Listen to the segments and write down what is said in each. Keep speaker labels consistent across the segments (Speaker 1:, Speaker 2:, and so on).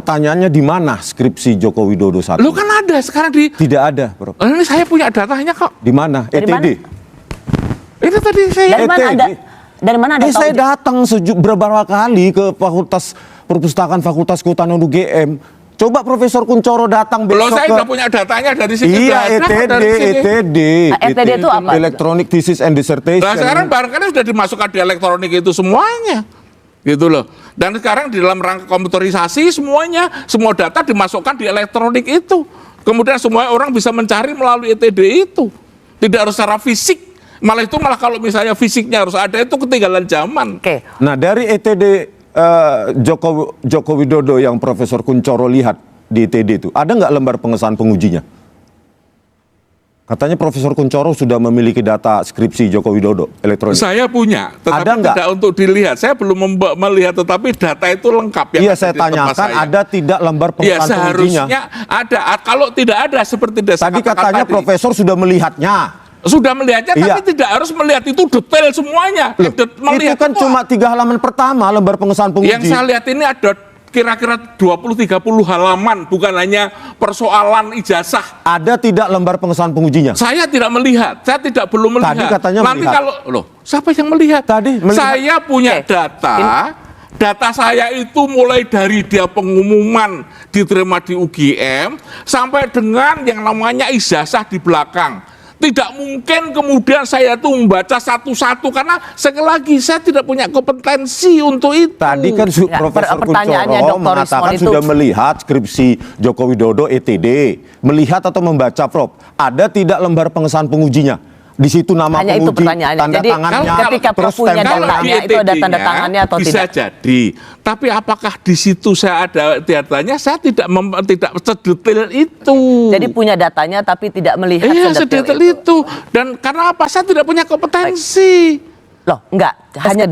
Speaker 1: Pertanyaannya di mana skripsi Joko Widodo saat
Speaker 2: Lu
Speaker 1: ini?
Speaker 2: kan ada sekarang di...
Speaker 1: Tidak ada, Prof.
Speaker 2: Ini saya punya datanya kok.
Speaker 1: Di mana?
Speaker 3: Dari
Speaker 1: ETD.
Speaker 3: mana?
Speaker 2: Itu tadi saya...
Speaker 3: Dari mana
Speaker 1: ETD.
Speaker 3: ada? Dari mana ada?
Speaker 1: Saya datang beberapa kali ke Fakultas Perpustakaan Fakultas Kehutanan UGM. Coba Profesor Kuncoro datang
Speaker 2: Belum,
Speaker 1: besok
Speaker 2: saya
Speaker 1: ke...
Speaker 2: udah punya datanya dari sini.
Speaker 1: Iya, ETD.
Speaker 3: ETD itu apa?
Speaker 1: Electronic Thesis and Dissertation.
Speaker 2: Nah sekarang barangkali sudah dimasukkan di elektronik itu semuanya. Gitu loh. Dan sekarang di dalam rangka komputerisasi semuanya, semua data dimasukkan di elektronik itu. Kemudian semua orang bisa mencari melalui ETD itu. Tidak harus secara fisik. Malah kalau misalnya fisiknya harus ada, itu ketinggalan zaman.
Speaker 3: Oke.
Speaker 1: Nah, dari ETD Joko Widodo yang Profesor Kuncoro lihat di ETD itu, ada nggak lembar pengesahan pengujinya? Katanya Profesor Kuncoro sudah memiliki data skripsi Joko Widodo elektronik.
Speaker 2: Saya punya, tetapi
Speaker 1: Ada nggak?
Speaker 2: tidak untuk dilihat. Saya belum melihat, tetapi data itu lengkap.
Speaker 1: Iya, saya tanyakan ada tidak lembar
Speaker 2: Ya
Speaker 1: pengesahan pengujinya?
Speaker 2: seharusnya ada. Kalau tidak ada seperti saya
Speaker 1: Tadi
Speaker 2: katakan
Speaker 1: katanya
Speaker 2: tadi.
Speaker 1: Profesor sudah melihatnya.
Speaker 2: Sudah melihatnya,
Speaker 1: Iya.
Speaker 2: tapi tidak harus melihat itu detail semuanya.
Speaker 1: Loh, itu kan cuma 3 halaman pertama lembar pengesahan penguji.
Speaker 2: Yang saya lihat ini ada kira-kira 20-30 halaman, bukan hanya persoalan ijazah.
Speaker 1: Ada tidak lembar pengesahan pengujinya?
Speaker 2: Saya tidak melihat, saya belum melihat.
Speaker 1: Tadi katanya
Speaker 2: Nanti
Speaker 1: melihat.
Speaker 2: kalau, loh, siapa yang melihat?
Speaker 1: Tadi melihat.
Speaker 2: Saya punya data saya itu mulai dari dia pengumuman diterima di UGM sampai dengan yang namanya ijazah di belakang. Tidak mungkin kemudian saya tuh membaca satu-satu karena sekali lagi saya tidak punya kompetensi untuk itu.
Speaker 1: Tadi kan Profesor Kuncoro mengatakan sudah melihat skripsi Joko Widodo ETD. Melihat atau membaca, Prof. Ada tidak lembar pengesahan pengujinya? Di situ nama
Speaker 3: hanya
Speaker 1: penguji,
Speaker 3: itu pertanyaannya.
Speaker 1: tanda
Speaker 3: Jadi
Speaker 1: tangannya,
Speaker 3: ketika Prof punya
Speaker 2: kalau
Speaker 3: datanya
Speaker 2: di
Speaker 3: itu ada tanda
Speaker 2: ETD-nya
Speaker 3: tangannya atau
Speaker 2: bisa
Speaker 3: tidak?
Speaker 2: jadi. Tapi apakah di situ saya ada datanya? Saya tidak sedetail itu.
Speaker 3: Jadi punya datanya tapi tidak melihat
Speaker 2: Iya,
Speaker 3: sedetail
Speaker 2: sedetail
Speaker 3: itu.
Speaker 2: itu. Dan karena apa? Saya tidak punya kompetensi.
Speaker 3: Loh, enggak. Hanya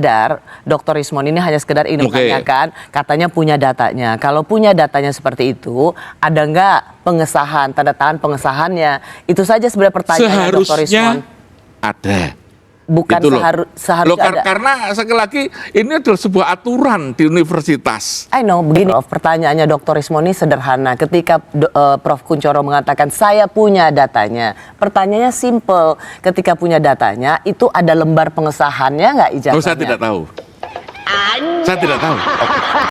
Speaker 3: Dr. Rismon ini hanya sekedar ini menanyakan, katanya punya datanya. Kalau punya datanya seperti itu, ada enggak pengesahan, tanda tangan pengesahannya? Itu saja sebenarnya pertanyaan Dr. Rismon.
Speaker 2: Seharusnya ada.
Speaker 3: Bukan
Speaker 2: Gitu loh.
Speaker 3: seharusnya ada.
Speaker 2: Karena sekali lagi ini adalah sebuah aturan di universitas.
Speaker 3: I know, begini pertanyaannya Dr. Rismon ini sederhana. Ketika Prof. Kuncoro mengatakan saya punya datanya, pertanyaannya simple. Ketika punya datanya, itu ada lembar pengesahannya nggak ijazahnya?
Speaker 2: Saya tidak tahu. Saya tidak tahu.